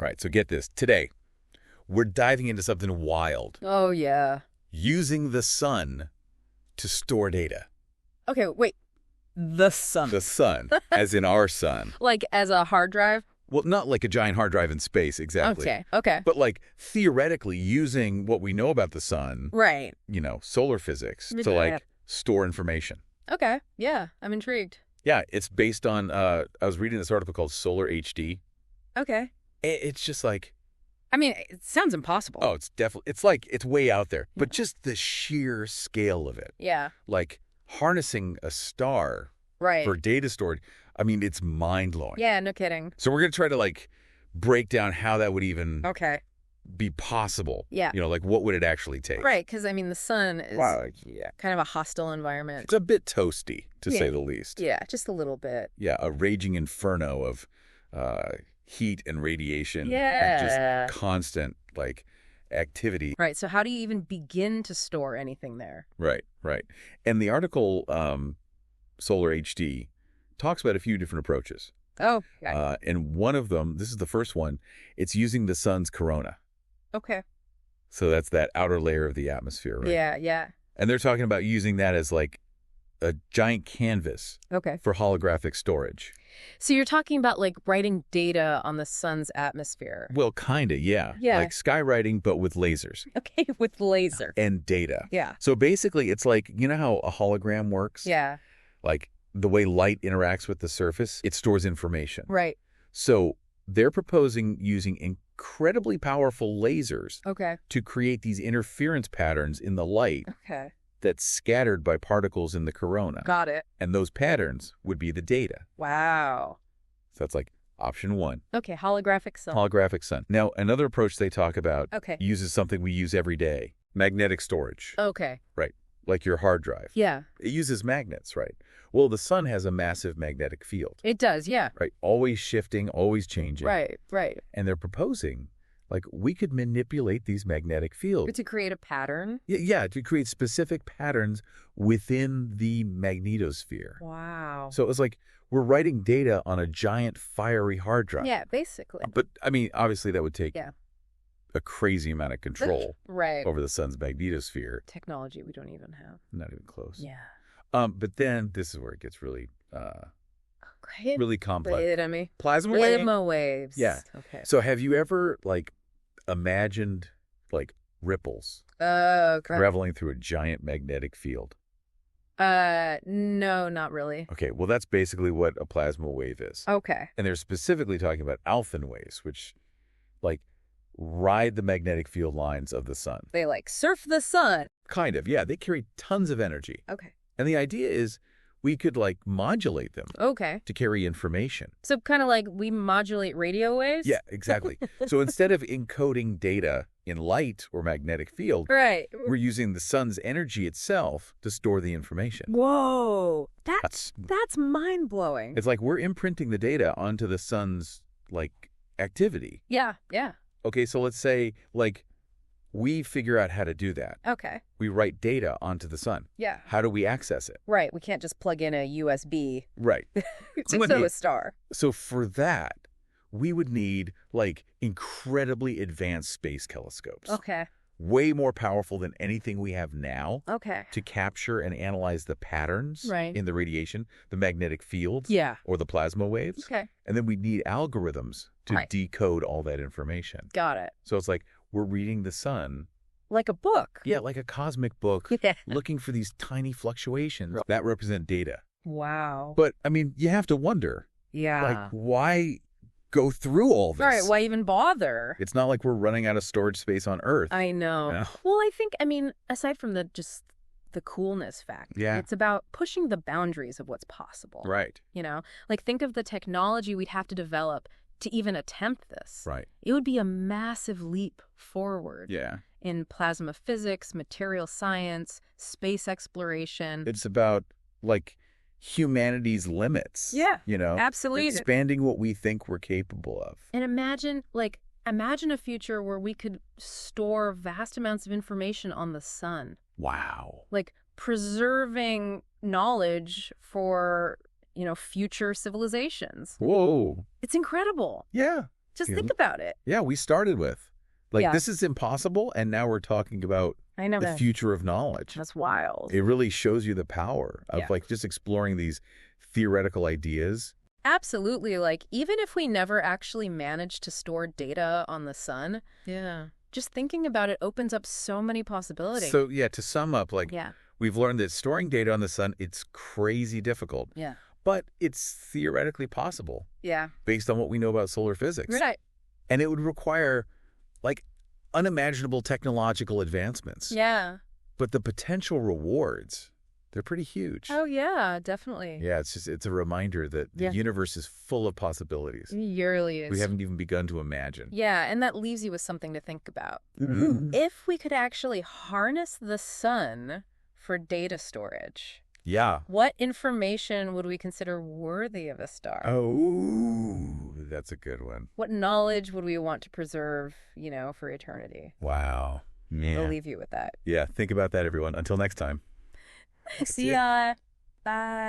Right, so get this. Today, we're diving into something wild. Oh, yeah. Using the sun to store data. Okay, wait. The sun. The sun, as in our sun. Like as a hard drive? Well, not like a giant hard drive in space, exactly. Okay. But like theoretically using what we know about the sun, Right. solar physics, to like store information. Okay, yeah, I'm intrigued. Yeah, it's based on, I was reading this article called Solar HD. Okay. It's just like, I mean, it sounds impossible. oh, it's definitely, it's like, it's way out there. But just the sheer scale of it. Yeah. Like harnessing a star Right. for data storage, I mean, it's mind-blowing. Yeah, no kidding. So we're going to try to like break down how that would even Okay. be possible. Yeah. Like what would it actually take? Right, because I mean, the sun is Yeah. kind of a hostile environment. It's a bit toasty, to say the least. Yeah, just a little bit. Yeah, a raging inferno of heat and radiation. Yeah. And just constant, like, activity. Right, so how do you even begin to store anything there? Right. And the article, Solar HD, talks about a few different approaches. Oh, okay. And one of them, this is the first one, it's using the sun's corona. Okay. So that's that outer layer of the atmosphere, right? Yeah. And they're talking about using that as like a giant canvas Okay. for holographic storage. So you're talking about like writing data on the sun's atmosphere. Well, kind of, yeah. Yeah. Like skywriting, but with lasers Okay, with laser. and data. Yeah. So basically, it's like, you know how a hologram works? Yeah. Like the way light interacts with the surface, it stores information. Right. So they're proposing using incredibly powerful lasers Okay. to create these interference patterns in the light Okay. that's scattered by particles in the corona. Got it. And those patterns would be the data. Wow. So that's like option one, Okay, holographic sun. holographic sun. Now, another approach they talk about Okay. uses something we use every day, magnetic storage, Okay. like your hard drive. Yeah, It uses magnets, right? Well, the sun has a massive magnetic field, it does. Yeah. right? Always shifting, always changing. Right. And they're proposing, like, we could manipulate these magnetic fields. To create a pattern. Yeah, to create specific patterns within the magnetosphere. Wow. So it's like we're writing data on a giant fiery hard drive. Yeah, basically. But, I mean, obviously that would take Yeah. a crazy amount of control Right. over the sun's magnetosphere. Technology we don't even have. Not even close. Yeah. But then this is where it gets really really complex. Lay it on me. Plasma wave. Plasma waves. Yeah. Okay. So have you ever, like, imagined, like, ripples Okay. traveling through a giant magnetic field? No, not really. Okay, well, that's basically what a plasma wave is. Okay. And they're specifically talking about Alfvén waves, which, like, ride the magnetic field lines of the sun. They like surf the sun. Kind of, yeah. They carry tons of energy. Okay. And the idea is we could, like, modulate them Okay. to carry information. So kind of like we modulate radio waves? Yeah, exactly. So instead of encoding data in light or magnetic field, Right. we're using the sun's energy itself to store the information. Whoa. That's mind-blowing. It's like we're imprinting the data onto the sun's, like, activity. Yeah. Okay, so let's say, like, we figure out how to do that. Okay. We write data onto the sun. Yeah. How do we access it? Right. We can't just plug in a USB Right. to a star. So for that, we would need, like, incredibly advanced space telescopes. Okay. Way more powerful than anything we have now Okay. to capture and analyze the patterns Right. in the radiation, the magnetic fields, Yeah. or the plasma waves. Okay. And then we need algorithms to Right. decode all that information. Got it. So it's like we're reading the sun, Like a book. yeah, like a cosmic book, Yeah. looking for these tiny fluctuations that represent data. Wow. But, I mean, you have to wonder, Yeah. like, why go through all this? All right. Why even bother? It's not like we're running out of storage space on Earth. I know. Yeah. Well, I think, aside from the coolness fact, Yeah. it's about pushing the boundaries of what's possible. Right, You know, like think of the technology we'd have to develop to even attempt this. right. It would be a massive leap forward Yeah. in plasma physics, material science, space exploration. It's about, like, humanity's limits. Yeah, You know? Absolutely. Expanding what we think we're capable of. And imagine a future where we could store vast amounts of information on the sun, Wow. like preserving knowledge for, future civilizations. Whoa. It's incredible. Yeah. Just You think know? about it. Yeah, we started with. Like, Yeah. this is impossible, and now we're talking about I know the that. future of knowledge. That's wild. It really shows you the power of, Yeah. like, just exploring these theoretical ideas. Absolutely. Like, even if we never actually manage to store data on the sun, just thinking about it opens up so many possibilities. So, yeah, to sum up, like, Yeah. we've learned that storing data on the sun, it's crazy difficult, Yeah. but it's theoretically possible Yeah. based on what we know about solar physics. Right. And it would require, like, unimaginable technological advancements. Yeah. But the potential rewards, they're pretty huge. Oh, yeah, definitely. Yeah, it's a reminder that the Yeah. universe is full of possibilities. It really is. We haven't even begun to imagine. Yeah, and that leaves you with something to think about. Mhm. If we could actually harness the sun for data storage, Yeah. what information would we consider worthy of a star? Oh, that's a good one. What knowledge would we want to preserve, for eternity? Wow. I'll Yeah. leave you with that. Yeah, think about that, everyone. Until next time. See ya. Bye.